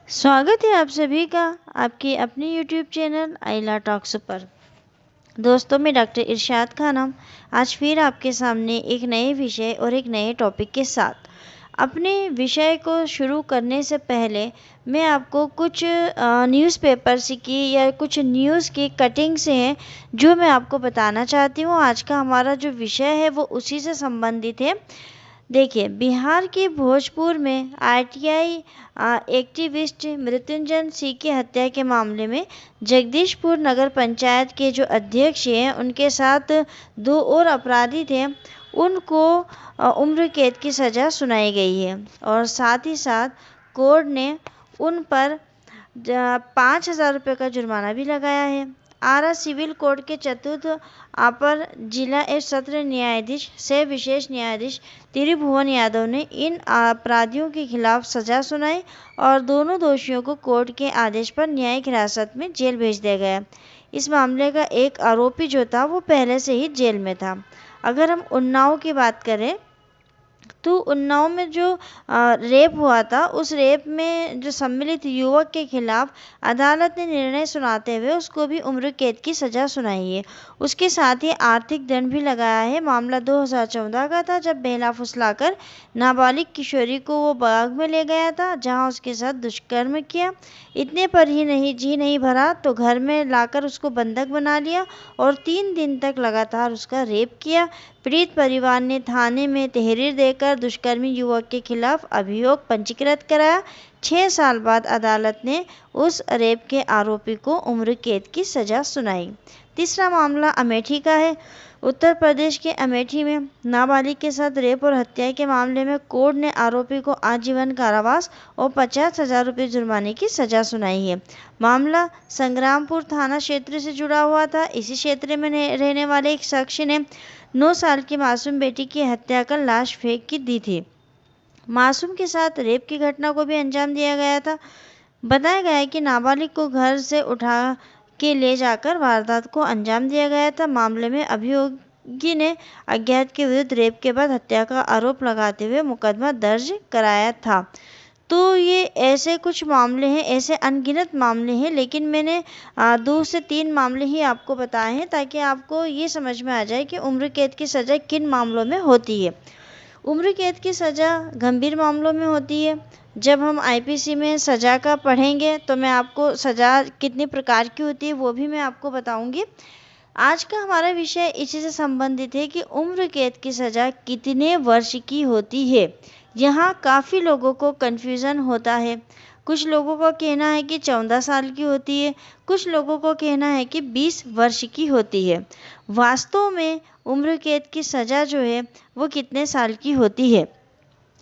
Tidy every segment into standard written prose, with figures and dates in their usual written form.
स्वागत है आप सभी का आपके अपने YouTube चैनल आइला टॉक्स पर। दोस्तों, मैं डॉक्टर इरशाद खानम आज फिर आपके सामने एक नए विषय और एक नए टॉपिक के साथ। अपने विषय को शुरू करने से पहले मैं आपको कुछ न्यूज़पेपर्स की या कुछ न्यूज़ की कटिंग्स हैं जो मैं आपको बताना चाहती हूँ। आज का हमारा जो विषय है वो उसी से संबंधित है। देखिए, बिहार के भोजपुर में आरटीआई एक्टिविस्ट मृत्युंजय सिंह की हत्या के मामले में जगदीशपुर नगर पंचायत के जो अध्यक्ष हैं उनके साथ दो और अपराधी थे, उनको उम्र कैद की सज़ा सुनाई गई है और साथ ही साथ कोर्ट ने उन पर 5,000 रुपये का जुर्माना भी लगाया है। आरा सिविल कोर्ट के चतुर्थ अपर जिला एवं सत्र न्यायाधीश से विशेष न्यायाधीश त्रिभुवन यादव ने इन अपराधियों के खिलाफ सजा सुनाई और दोनों दोषियों को कोर्ट के आदेश पर न्यायिक हिरासत में जेल भेज दिया गया। इस मामले का एक आरोपी जो था वो पहले से ही जेल में था। अगर हम उन्नाव की बात करें तो उन्नाव में जो रेप हुआ था, उस रेप में जो सम्मिलित युवक के खिलाफ अदालत ने निर्णय सुनाते हुए उसको भी उम्र कैद की सज़ा सुनाई है। उसके साथ ही आर्थिक दंड भी लगाया है। मामला 2014 का था, जब बहला फुसलाकर नाबालिग किशोरी को वो बाग में ले गया था जहां उसके साथ दुष्कर्म किया। इतने पर ही नहीं भरा तो घर में लाकर उसको बंधक बना लिया और 3 दिन तक लगातार उसका रेप किया। पीड़ित परिवार ने थाने में तहरीर देकर दुष्कर्मी युवक के खिलाफ अभियोग पंजीकृत कराया। 6 साल बाद अदालत ने उस रेप के आरोपी को उम्र कैद की सजा सुनाई। तीसरा मामला अमेठी का है। उत्तर प्रदेश के अमेठी में नाबालिग के साथ रेप और हत्या के मामले में कोर्ट ने आरोपी को आजीवन कारावास और 50,000 रुपये जुर्माने की सजा सुनाई है। मामला संग्रामपुर थाना क्षेत्र से जुड़ा हुआ था। इसी क्षेत्र में रहने वाले एक शख्स ने 9 साल की मासूम बेटी की हत्या कर लाश फेंक की दी थी। मासूम के साथ रेप की घटना को भी अंजाम दिया गया था। बताया गया है कि नाबालिग को घर से उठा के ले जाकर वारदात को अंजाम दिया गया था। मामले में अभियोगी ने अज्ञात के विरुद्ध रेप के बाद हत्या का आरोप लगाते हुए मुकदमा दर्ज कराया था। तो ये ऐसे कुछ मामले हैं, ऐसे अनगिनत मामले हैं, लेकिन मैंने 2 से 3 मामले ही आपको बताए हैं ताकि आपको ये समझ में आ जाए कि उम्र कैद की सज़ा किन मामलों में होती है। उम्र कैद की सज़ा गंभीर मामलों में होती है। जब हम आईपीसी में सज़ा का पढ़ेंगे तो मैं आपको सज़ा कितनी प्रकार की होती है वो भी मैं आपको बताऊंगी। आज का हमारा विषय इसी से संबंधित है कि उम्र कैद की सज़ा कितने वर्ष की होती है। यहाँ काफ़ी लोगों को कन्फ्यूज़न होता है। कुछ लोगों का कहना है कि 14 साल की होती है, कुछ लोगों को कहना है कि 20 वर्ष की होती है। वास्तव में उम्र कैद की सज़ा जो है वो कितने साल की होती है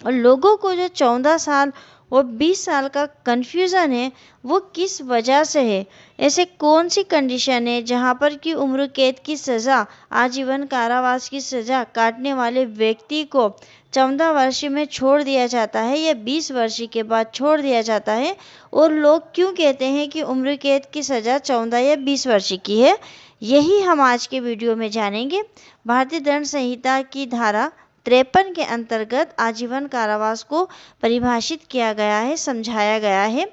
और लोगों को जो 14 साल और 20 साल का कन्फ्यूज़न है वो किस वजह से है। ऐसे कौन सी कंडीशन है जहाँ पर कि उम्र कैद की सज़ा, आजीवन कारावास की सज़ा काटने वाले व्यक्ति को 14 वर्ष में छोड़ दिया जाता है या 20 वर्ष के बाद छोड़ दिया जाता है, और लोग क्यों कहते हैं कि उम्र कैद की सज़ा 14 या 20 वर्ष की है, यही हम आज के वीडियो में जानेंगे। भारतीय दंड संहिता की धारा 53 के अंतर्गत आजीवन कारावास को परिभाषित किया गया है, समझाया गया है।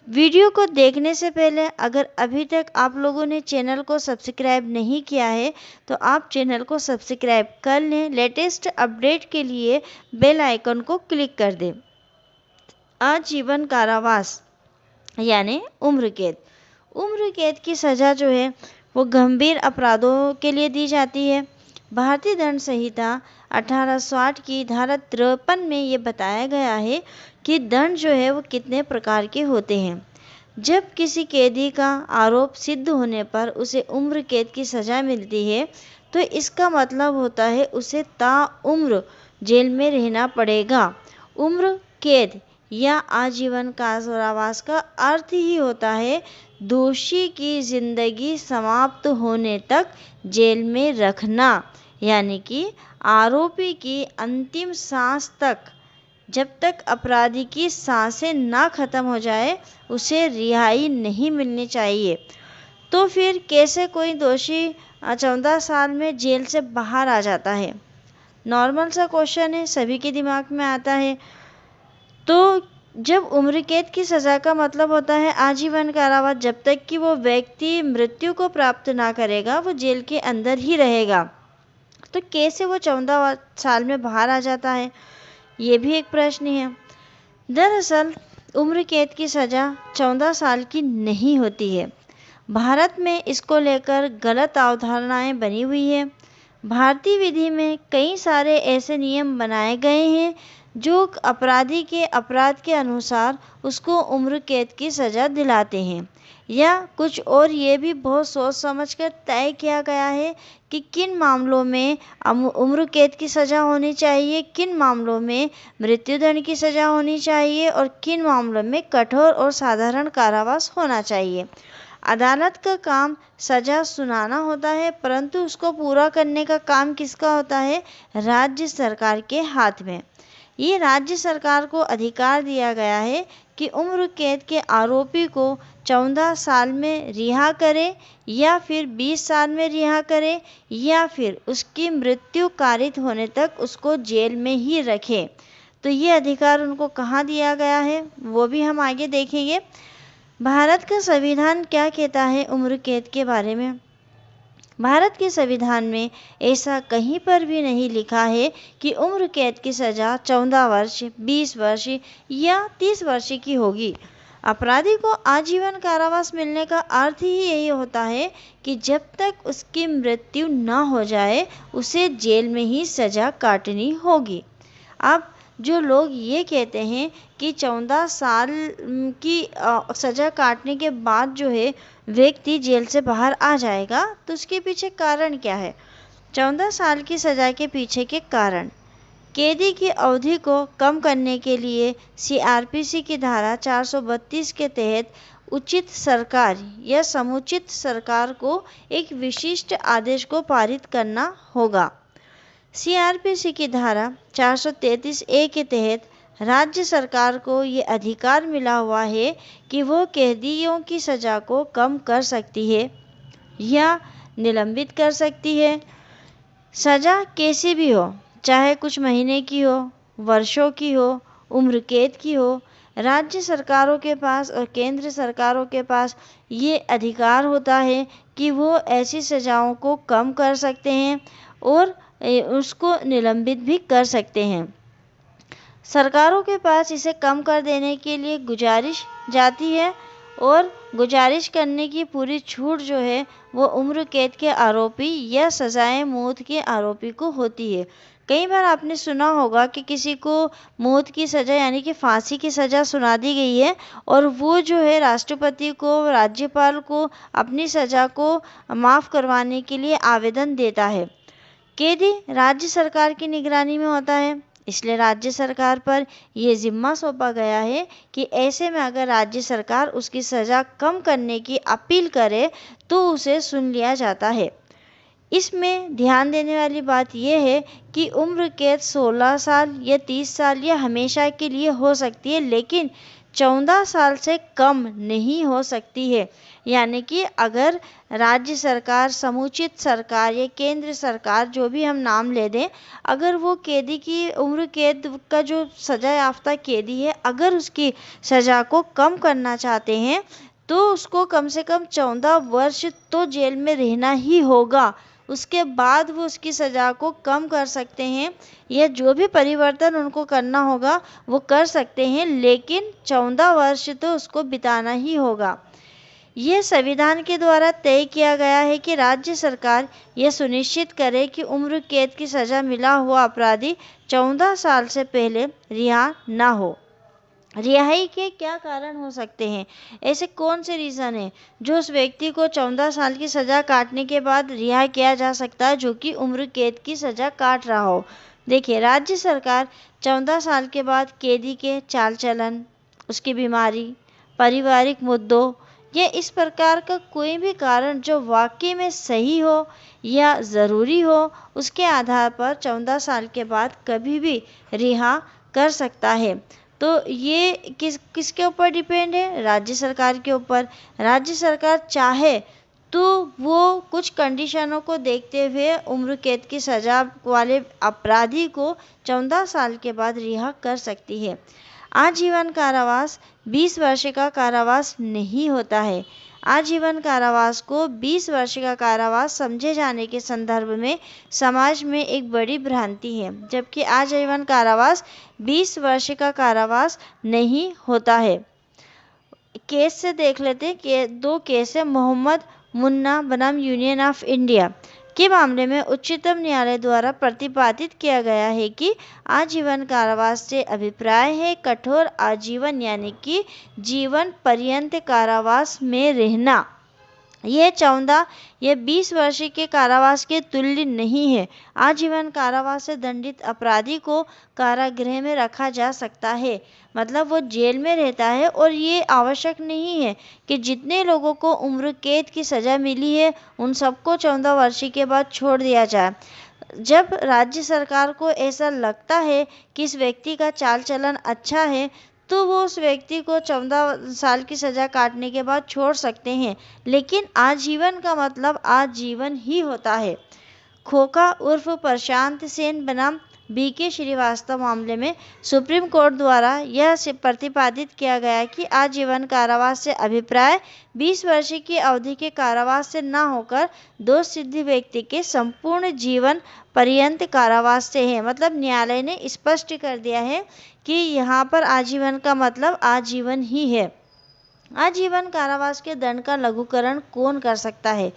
वीडियो को देखने से पहले अगर अभी तक आप लोगों ने चैनल को सब्सक्राइब नहीं किया है तो आप चैनल को सब्सक्राइब कर लें। लेटेस्ट अपडेट के लिए बेल आइकन को क्लिक कर दें। आजीवन कारावास यानी उम्र कैद। उम्र कैद की सज़ा जो है वो गंभीर अपराधों के लिए दी जाती है। भारतीय दंड संहिता 1860 की धारा 53 में ये बताया गया है कि दंड जो है वो कितने प्रकार के होते हैं। जब किसी कैदी का आरोप सिद्ध होने पर उसे उम्र कैद की सज़ा मिलती है तो इसका मतलब होता है उसे ताउम्र जेल में रहना पड़ेगा। उम्र कैद या आजीवन कारावास का अर्थ ही होता है दोषी की जिंदगी समाप्त होने तक जेल में रखना, यानी कि आरोपी की अंतिम सांस तक, जब तक अपराधी की सांसें ना खत्म हो जाए उसे रिहाई नहीं मिलनी चाहिए। तो फिर कैसे कोई दोषी 14 साल में जेल से बाहर आ जाता है? नॉर्मल सा क्वेश्चन है, सभी के दिमाग में आता है। तो जब उम्र कैद की सज़ा का मतलब होता है आजीवन कारावास, जब तक कि वो व्यक्ति मृत्यु को प्राप्त ना करेगा वो जेल के अंदर ही रहेगा। तो कैसे वो 14 साल में बाहर आ जाता है, ये भी एक प्रश्न है। दरअसल उम्र कैद की सज़ा 14 साल की नहीं होती है। भारत में इसको लेकर गलत अवधारणाएं बनी हुई है। भारतीय विधि में कई सारे ऐसे नियम बनाए गए हैं जो अपराधी के अपराध के अनुसार उसको उम्र कैद की सज़ा दिलाते हैं, या कुछ और ये भी बहुत सोच समझकर तय किया गया है कि किन मामलों में उम्र कैद की सज़ा होनी चाहिए, किन मामलों में मृत्युदंड की सज़ा होनी चाहिए और किन मामलों में कठोर और साधारण कारावास होना चाहिए। अदालत का काम सज़ा सुनाना होता है, परंतु उसको पूरा करने का काम किसका होता है? राज्य सरकार के हाथ में। ये राज्य सरकार को अधिकार दिया गया है कि उम्र कैद के आरोपी को 14 साल में रिहा करे या फिर 20 साल में रिहा करे या फिर उसकी मृत्यु कारित होने तक उसको जेल में ही रखे। तो ये अधिकार उनको कहाँ दिया गया है वो भी हम आगे देखेंगे। भारत का संविधान क्या कहता है उम्र कैद के बारे में? भारत के संविधान में ऐसा कहीं पर भी नहीं लिखा है कि उम्र कैद की सज़ा 14 वर्ष, 20 वर्ष या 30 वर्ष की होगी। अपराधी को आजीवन कारावास मिलने का अर्थ ही यही होता है कि जब तक उसकी मृत्यु न हो जाए उसे जेल में ही सज़ा काटनी होगी। अब जो लोग ये कहते हैं कि 14 साल की सज़ा काटने के बाद जो है व्यक्ति जेल से बाहर आ जाएगा, तो उसके पीछे कारण क्या है? 14 साल की सज़ा के पीछे के कारण कैदी की अवधि को कम करने के लिए सीआरपीसी की धारा 432 के तहत उचित सरकार या समुचित सरकार को एक विशिष्ट आदेश को पारित करना होगा। सीआरपीसी की धारा 433 ए के तहत राज्य सरकार को ये अधिकार मिला हुआ है कि वो कैदियों की सज़ा को कम कर सकती है या निलंबित कर सकती है। सज़ा कैसी भी हो, चाहे कुछ महीने की हो, वर्षों की हो, उम्र कैद की हो, राज्य सरकारों के पास और केंद्र सरकारों के पास ये अधिकार होता है कि वो ऐसी सज़ाओं को कम कर सकते हैं और उसको निलंबित भी कर सकते हैं। सरकारों के पास इसे कम कर देने के लिए गुजारिश जाती है और गुजारिश करने की पूरी छूट जो है वो उम्र कैद के आरोपी या सजाए मौत के आरोपी को होती है। कई बार आपने सुना होगा कि किसी को मौत की सज़ा यानी कि फांसी की सज़ा सुना दी गई है और वो जो है राष्ट्रपति को, राज्यपाल को अपनी सज़ा को माफ़ करवाने के लिए आवेदन देता है। कैदी राज्य सरकार की निगरानी में होता है, इसलिए राज्य सरकार पर यह जिम्मा सौंपा गया है कि ऐसे में अगर राज्य सरकार उसकी सज़ा कम करने की अपील करे तो उसे सुन लिया जाता है। इसमें ध्यान देने वाली बात यह है कि उम्र कैद 16 साल या 30 साल या हमेशा के लिए हो सकती है, लेकिन 14 साल से कम नहीं हो सकती है। यानी कि अगर राज्य सरकार, समुचित सरकार या केंद्र सरकार, जो भी हम नाम ले दें, अगर वो कैदी की उम्र कैद का जो सज़ा याफ्ता कैदी है अगर उसकी सज़ा को कम करना चाहते हैं तो उसको कम से कम 14 वर्ष तो जेल में रहना ही होगा। उसके बाद वो उसकी सज़ा को कम कर सकते हैं या जो भी परिवर्तन उनको करना होगा वो कर सकते हैं, लेकिन 14 वर्ष तो उसको बिताना ही होगा। यह संविधान के द्वारा तय किया गया है कि राज्य सरकार यह सुनिश्चित करे कि उम्र कैद की सज़ा मिला हुआ अपराधी 14 साल से पहले रिहा ना हो। रिहाई के क्या कारण हो सकते हैं? ऐसे कौन से रीज़न हैं जो उस व्यक्ति को 14 साल की सज़ा काटने के बाद रिहा किया जा सकता है जो कि उम्र कैद की सज़ा काट रहा हो? देखिए, राज्य सरकार 14 साल के बाद कैदी के चाल चलन, उसकी बीमारी, पारिवारिक मुद्दों या इस प्रकार का कोई भी कारण जो वाकई में सही हो या ज़रूरी हो, उसके आधार पर 14 साल के बाद कभी भी रिहा कर सकता है। तो ये किसके ऊपर डिपेंड है? राज्य सरकार के ऊपर। राज्य सरकार चाहे तो वो कुछ कंडीशनों को देखते हुए उम्र कैद की सज़ा वाले अपराधी को 14 साल के बाद रिहा कर सकती है। आजीवन कारावास 20 वर्ष का कारावास नहीं होता है। आजीवन कारावास को 20 वर्ष का कारावास समझे जाने के संदर्भ में समाज में एक बड़ी भ्रांति है, जबकि आजीवन कारावास 20 वर्ष का कारावास नहीं होता है। केस से देख लेते हैं कि 2 केस है। मोहम्मद मुन्ना बनाम यूनियन ऑफ इंडिया के मामले में उच्चतम न्यायालय द्वारा प्रतिपादित किया गया है कि आजीवन कारावास से अभिप्राय है कठोर आजीवन यानी कि जीवन पर्यंत कारावास में रहना। यह 14 या 20 वर्ष के कारावास के तुल्य नहीं है। आजीवन कारावास से दंडित अपराधी को कारागृह में रखा जा सकता है, मतलब वो जेल में रहता है, और ये आवश्यक नहीं है कि जितने लोगों को उम्र कैद की सज़ा मिली है उन सबको 14 वर्ष के बाद छोड़ दिया जाए। जब राज्य सरकार को ऐसा लगता है कि इस व्यक्ति का चाल चलन अच्छा है तो वो उस व्यक्ति को 14 साल की सज़ा काटने के बाद छोड़ सकते हैं, लेकिन आजीवन का मतलब आजीवन ही होता है। खोखा उर्फ प्रशांत सेन बनाम BK श्रीवास्तव मामले में सुप्रीम कोर्ट द्वारा यह प्रतिपादित किया गया कि आजीवन कारावास से अभिप्राय 20 वर्ष की अवधि के कारावास से न होकर दोष सिद्ध व्यक्ति के संपूर्ण जीवन पर्यंत कारावास से है। मतलब न्यायालय ने स्पष्ट कर दिया है कि यहाँ पर आजीवन का मतलब आजीवन ही है। आजीवन कारावास के दंड का लघुकरण कौन कर सकता है?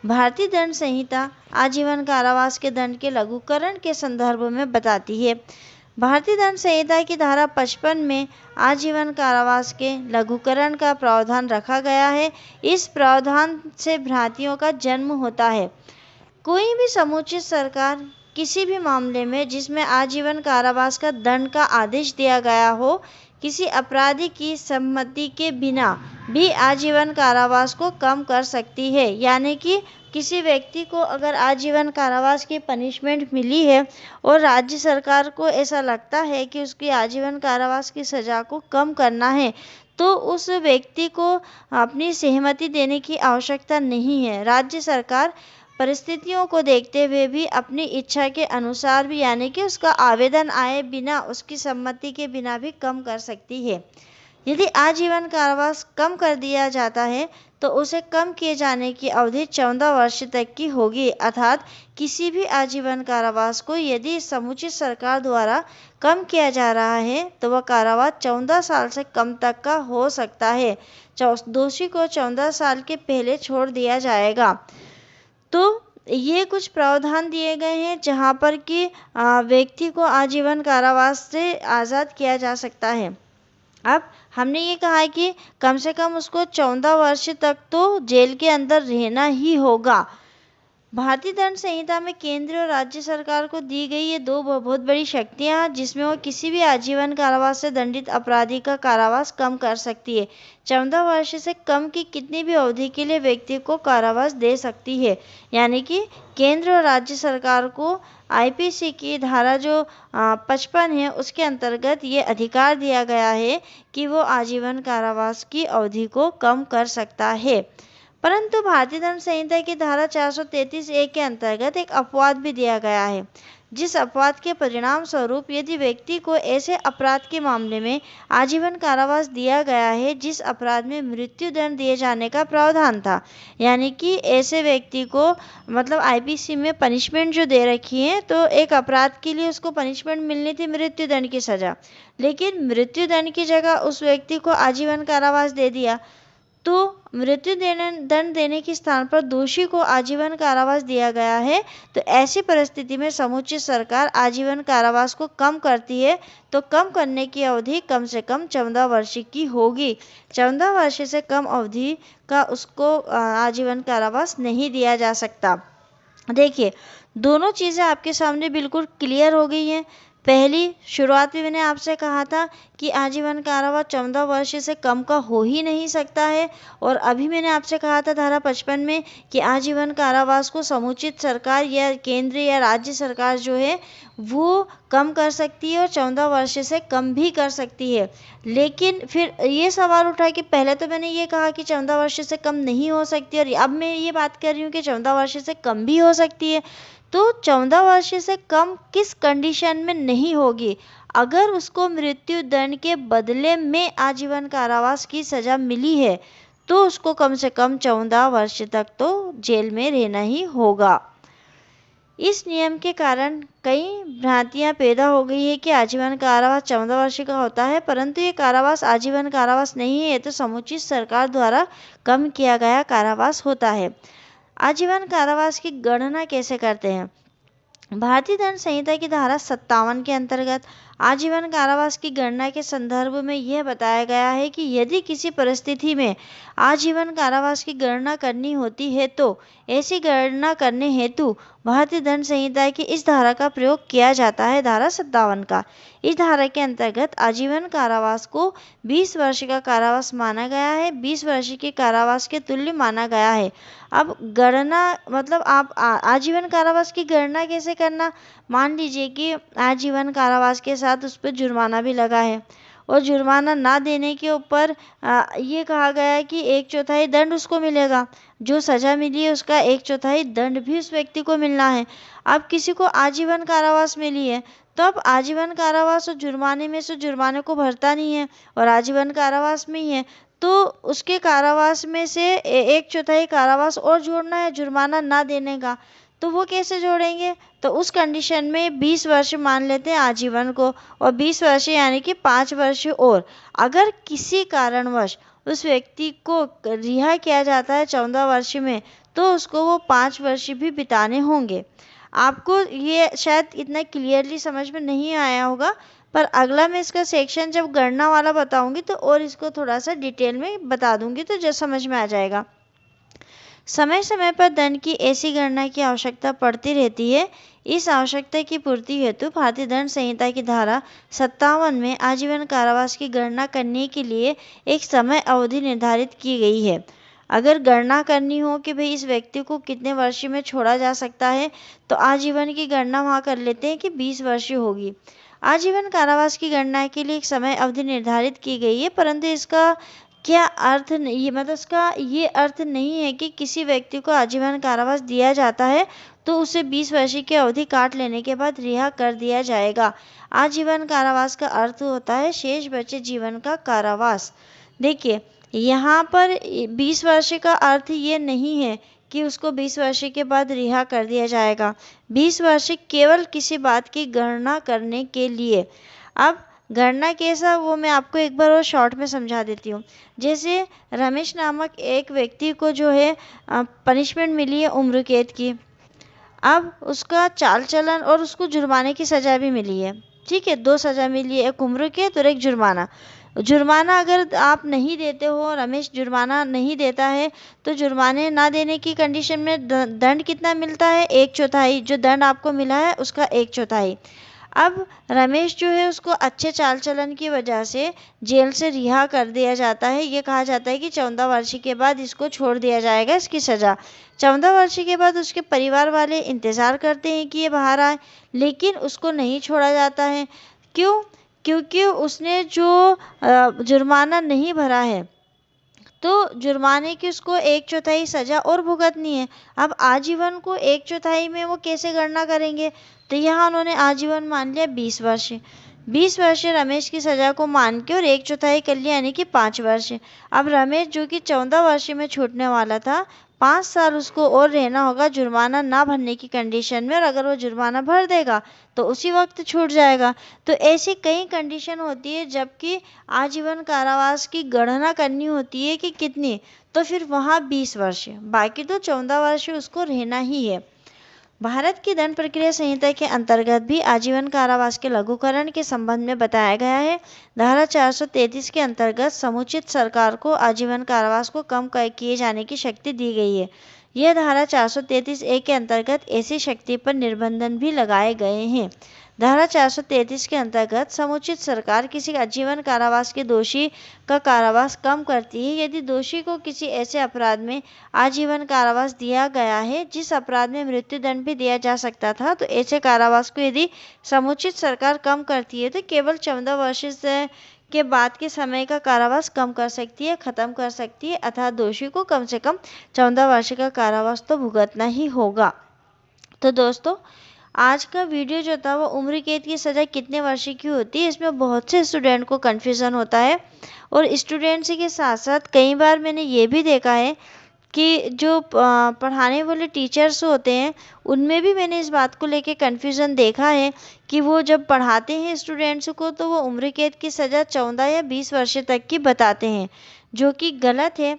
भारतीय दंड संहिता आजीवन कारावास के दंड के लघुकरण के संदर्भ में बताती है। भारतीय दंड संहिता की धारा 55 में आजीवन कारावास के लघुकरण का प्रावधान रखा गया है। इस प्रावधान से भ्रांतियों का जन्म होता है। कोई भी समुचित सरकार किसी भी मामले में जिसमें आजीवन कारावास का दंड का आदेश दिया गया हो, किसी अपराधी की सम्मति के बिना भी आजीवन कारावास को कम कर सकती है। यानी कि किसी व्यक्ति को अगर आजीवन कारावास की पनिशमेंट मिली है और राज्य सरकार को ऐसा लगता है कि उसकी आजीवन कारावास की सज़ा को कम करना है, तो उस व्यक्ति को अपनी सहमति देने की आवश्यकता नहीं है। राज्य सरकार परिस्थितियों को देखते हुए भी अपनी इच्छा के अनुसार भी, यानी कि उसका आवेदन आए बिना, उसकी सम्मति के बिना भी कम कर सकती है। यदि आजीवन कारावास कम कर दिया जाता है तो उसे कम किए जाने की अवधि 14 वर्ष तक की होगी। अर्थात किसी भी आजीवन कारावास को यदि समुचित सरकार द्वारा कम किया जा रहा है तो वह कारावास 14 साल से कम तक का हो सकता है। दोषी को 14 साल के पहले छोड़ दिया जाएगा। तो ये कुछ प्रावधान दिए गए हैं जहाँ पर कि व्यक्ति को आजीवन कारावास से आज़ाद किया जा सकता है। अब हमने ये कहा है कि कम से कम उसको 14 वर्ष तक तो जेल के अंदर रहना ही होगा। भारतीय दंड संहिता में केंद्र और राज्य सरकार को दी गई ये 2 बहुत बड़ी शक्तियाँ, जिसमें वो किसी भी आजीवन कारावास से दंडित अपराधी का कारावास कम कर सकती है। 14 वर्ष से कम की कितनी भी अवधि के लिए व्यक्ति को कारावास दे सकती है। यानी कि केंद्र और राज्य सरकार को IPC की धारा जो 55 है उसके अंतर्गत ये अधिकार दिया गया है कि वो आजीवन कारावास की अवधि को कम कर सकता है। परंतु भारतीय दंड संहिता की धारा 433A के अंतर्गत एक अपवाद भी दिया गया है, जिस अपवाद के परिणाम स्वरूप यदि व्यक्ति को ऐसे अपराध के मामले में आजीवन कारावास दिया गया है जिस अपराध में मृत्यु दंड दिए जाने का प्रावधान था, यानी कि ऐसे व्यक्ति को मतलब IPC में पनिशमेंट जो दे रखी है, तो एक अपराध के लिए उसको पनिशमेंट मिलनी थी मृत्यु दंड की सज़ा, लेकिन मृत्यु दंड की जगह उस व्यक्ति को आजीवन कारावास दे दिया, तो मृत्यु दंड देने के स्थान पर दोषी को आजीवन कारावास दिया गया है। तो ऐसी परिस्थिति में समुचित सरकार आजीवन कारावास को कम करती है तो कम करने की अवधि कम से कम 14 वर्ष की होगी। 14 वर्ष से कम अवधि का उसको आजीवन कारावास नहीं दिया जा सकता। देखिए, दोनों चीज़ें आपके सामने बिल्कुल क्लियर हो गई हैं। पहली शुरुआत में मैंने आपसे कहा था कि आजीवन कारावास 14 वर्ष से कम का हो ही नहीं सकता है, और अभी मैंने आपसे कहा था धारा 55 में कि आजीवन कारावास को समुचित सरकार या केंद्र या राज्य सरकार जो है वो कम कर सकती है और 14 वर्ष से कम भी कर सकती है। लेकिन फिर ये सवाल उठा कि पहले तो मैंने ये कहा कि 14 वर्ष से कम नहीं हो सकती, और अब मैं ये बात कर रही हूँ कि 14 वर्ष से कम भी हो सकती है। तो 14 वर्ष से कम किस कंडीशन में नहीं होगी? अगर उसको मृत्यु दंड के बदले में आजीवन कारावास की सजा मिली है तो उसको कम से कम 14 वर्ष तक तो जेल में रहना ही होगा। इस नियम के कारण कई भ्रांतियां पैदा हो गई है कि आजीवन कारावास 14 वर्ष का होता है, परंतु ये कारावास आजीवन कारावास नहीं है, तो समुचित सरकार द्वारा कम किया गया कारावास होता है। आजीवन कारावास की गणना कैसे करते हैं? भारतीय दंड संहिता की धारा 57 के अंतर्गत आजीवन कारावास की गणना के संदर्भ में यह बताया गया है कि यदि किसी परिस्थिति में आजीवन कारावास की गणना करनी होती है तो ऐसी गणना करने हेतु भारतीय दंड संहिता की इस धारा का प्रयोग किया जाता है, धारा 57 का। इस धारा के अंतर्गत आजीवन कारावास को 20 वर्ष का कारावास माना गया है, 20 वर्ष के कारावास के तुल्य माना गया है। अब गणना मतलब आप आजीवन कारावास की गणना कैसे करना? मान लीजिए कि आजीवन कारावास के साथ उस पर जुर्माना भी लगा है और जुर्माना ना देने के ऊपर ये कहा गया है कि 1/4 दंड उसको मिलेगा। जो सजा मिली है उसका 1/4 दंड भी उस व्यक्ति को मिलना है। अब किसी को आजीवन कारावास मिली है तो अब आजीवन कारावास और जुर्माने में से जुर्माने को भरता नहीं है और आजीवन कारावास में ही है, तो उसके कारावास में से 1/4 कारावास और जोड़ना है जुर्माना ना देने का। तो वो कैसे जोड़ेंगे? तो उस कंडीशन में 20 वर्ष मान लेते हैं आजीवन को और 20 वर्ष यानी कि 5 वर्ष और। अगर किसी कारणवश उस व्यक्ति को रिहा किया जाता है 14 वर्ष में तो उसको वो 5 वर्ष भी बिताने होंगे। आपको ये शायद इतना क्लियरली समझ में नहीं आया होगा, पर अगला मैं इसका सेक्शन जब गणना वाला बताऊंगी तो और इसको थोड़ा सा डिटेल में बता दूंगी तो जो समझ में आ जाएगा। समय समय पर दंड की ऐसी गणना की आवश्यकता पड़ती रहती है। इस आवश्यकता की पूर्ति हेतु भारतीय दंड संहिता की धारा 57 में आजीवन कारावास की गणना करने के लिए एक समय अवधि निर्धारित की गई है। अगर गणना करनी हो कि भाई इस व्यक्ति को कितने वर्ष में छोड़ा जा सकता है तो आजीवन की गणना वहाँ कर लेते हैं कि 20 वर्ष होगी। आजीवन कारावास की गणना के लिए एक समय अवधि निर्धारित की गई है, परंतु इसका क्या अर्थ नहीं, मतलब इसका ये अर्थ नहीं है कि किसी व्यक्ति को आजीवन कारावास दिया जाता है तो उसे 20 वर्ष की अवधि काट लेने के बाद रिहा कर दिया जाएगा। आजीवन कारावास का अर्थ होता है शेष बचे जीवन का कारावास। देखिए यहाँ पर 20 वर्ष का अर्थ ये नहीं है कि उसको 20 वर्ष के बाद रिहा कर दिया जाएगा। 20 वर्ष केवल किसी बात की गणना करने के लिए। अब गणना कैसा वो मैं आपको एक बार और शॉर्ट में समझा देती हूँ। जैसे रमेश नामक एक व्यक्ति को जो है पनिशमेंट मिली है उम्र कैद की। अब उसका चाल चलन और उसको जुर्माने की सज़ा भी मिली है, ठीक है, 2 सज़ा मिली है, एक उम्र कैद और एक जुर्माना। जुर्माना अगर आप नहीं देते हो, रमेश जुर्माना नहीं देता है तो जुर्माने ना देने की कंडीशन में दंड कितना मिलता है? 1/4। जो दंड आपको मिला है उसका 1/4। अब रमेश जो है उसको अच्छे चाल चलन की वजह से जेल से रिहा कर दिया जाता है। ये कहा जाता है कि 14 वर्ष के बाद इसको छोड़ दिया जाएगा इसकी सज़ा। 14 वर्ष के बाद उसके परिवार वाले इंतज़ार करते हैं कि ये बाहर आए, लेकिन उसको नहीं छोड़ा जाता है। क्यों? क्योंकि उसने जो जुर्माना नहीं भरा है तो जुर्माने की उसको 1/4 सज़ा और भुगतनी है। अब आजीवन को 1/4 में वो कैसे गणना करेंगे? तो यहाँ उन्होंने आजीवन मान लिया 20 वर्ष। 20 वर्ष रमेश की सज़ा को मान के और 1/4 कर लिया यानी कि 5 वर्ष। अब रमेश जो कि 14 वर्ष में छूटने वाला था 5 साल उसको और रहना होगा जुर्माना ना भरने की कंडीशन में, और अगर वो जुर्माना भर देगा तो उसी वक्त छूट जाएगा। तो ऐसी कई कंडीशन होती है जबकि आजीवन कारावास की गणना करनी होती है कि कितनी, तो फिर वहाँ 20 वर्ष, बाकी तो 14 वर्ष उसको रहना ही है। भारत की दंड प्रक्रिया संहिता के अंतर्गत भी आजीवन कारावास के लघुकरण के संबंध में बताया गया है। धारा 433 के अंतर्गत समुचित सरकार को आजीवन कारावास को कम किए जाने की शक्ति दी गई है। यह धारा 433A के अंतर्गत ऐसी शक्ति पर निर्बंधन भी लगाए गए हैं। धारा 433 के अंतर्गत समुचित सरकार किसी आजीवन कारावास के दोषी का कारावास कम करती है यदि दोषी को किसी ऐसे अपराध में आजीवन कारावास दिया गया है जिस अपराध में मृत्युदंड भी दिया जा सकता था, तो ऐसे कारावास को यदि समुचित सरकार कम करती है तो केवल 14 वर्ष के बाद के समय का कारावास कम कर सकती है, खत्म कर सकती है, अर्थात दोषी को कम से कम 14 वर्ष का कारावास तो भुगतना ही होगा। तो दोस्तों आज का वीडियो जो था वो उम्र कैद की सज़ा कितने वर्ष की होती है, इसमें बहुत से स्टूडेंट को कन्फ्यूज़न होता है। और स्टूडेंट्स के साथ साथ कई बार मैंने ये भी देखा है कि जो पढ़ाने वाले टीचर्स होते हैं, उनमें भी मैंने इस बात को लेके कन्फ्यूज़न देखा है कि वो जब पढ़ाते हैं स्टूडेंट्स को तो वो उम्र कैद की सज़ा 14 या 20 वर्ष तक की बताते हैं, जो कि गलत है।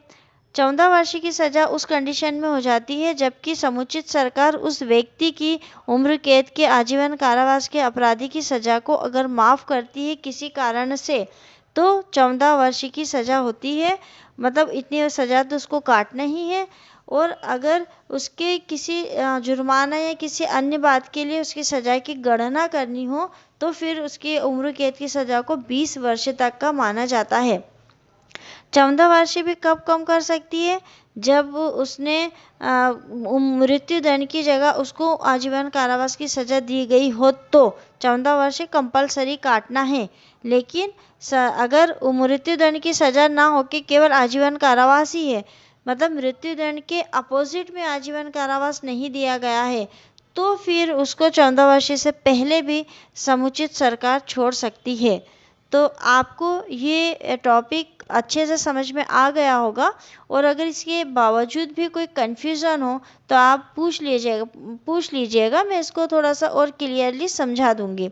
14 वर्ष की सज़ा उस कंडीशन में हो जाती है जबकि समुचित सरकार उस व्यक्ति की उम्र कैद के आजीवन कारावास के अपराधी की सज़ा को अगर माफ़ करती है किसी कारण से, तो 14 वर्ष की सज़ा होती है। मतलब इतनी सज़ा तो उसको काटना ही है। और अगर उसके किसी जुर्माना या किसी अन्य बात के लिए उसकी सज़ा की गणना करनी हो तो फिर उसकी उम्र कैद की सज़ा को 20 वर्ष तक का माना जाता है। 14 वर्ष भी कब कम कर सकती है, जब उसने मृत्यु दंड की जगह उसको आजीवन कारावास की सज़ा दी गई हो तो 14 वर्ष कंपलसरी काटना है। लेकिन अगर मृत्यु दंड की सज़ा ना होके केवल आजीवन कारावास ही है, मतलब मृत्यु दंड के अपोजिट में आजीवन कारावास नहीं दिया गया है, तो फिर उसको 14 वर्ष से पहले भी समुचित सरकार छोड़ सकती है। तो आपको ये टॉपिक अच्छे से समझ में आ गया होगा। और अगर इसके बावजूद भी कोई कन्फ्यूज़न हो तो आप पूछ लीजिएगा, मैं इसको थोड़ा सा और क्लियरली समझा दूँगी।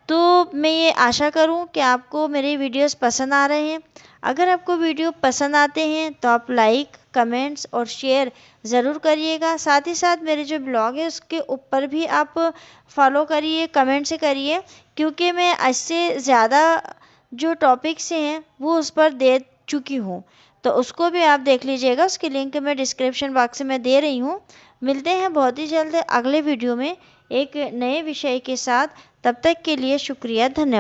तो मैं ये आशा करूँ कि आपको मेरे वीडियोस पसंद आ रहे हैं। अगर आपको वीडियो पसंद आते हैं तो आप लाइक, कमेंट्स और शेयर ज़रूर करिएगा। साथ ही साथ मेरे जो ब्लॉग है उसके ऊपर भी आप फॉलो करिए, कमेंट से करिए, क्योंकि मैं इससे ज़्यादा जो टॉपिक्स हैं वो उस पर दे चुकी हूँ, तो उसको भी आप देख लीजिएगा। उसकी लिंक मैं डिस्क्रिप्शन बॉक्स में दे रही हूँ। मिलते हैं बहुत ही जल्द अगले वीडियो में एक नए विषय के साथ। तब तक के लिए शुक्रिया, धन्यवाद।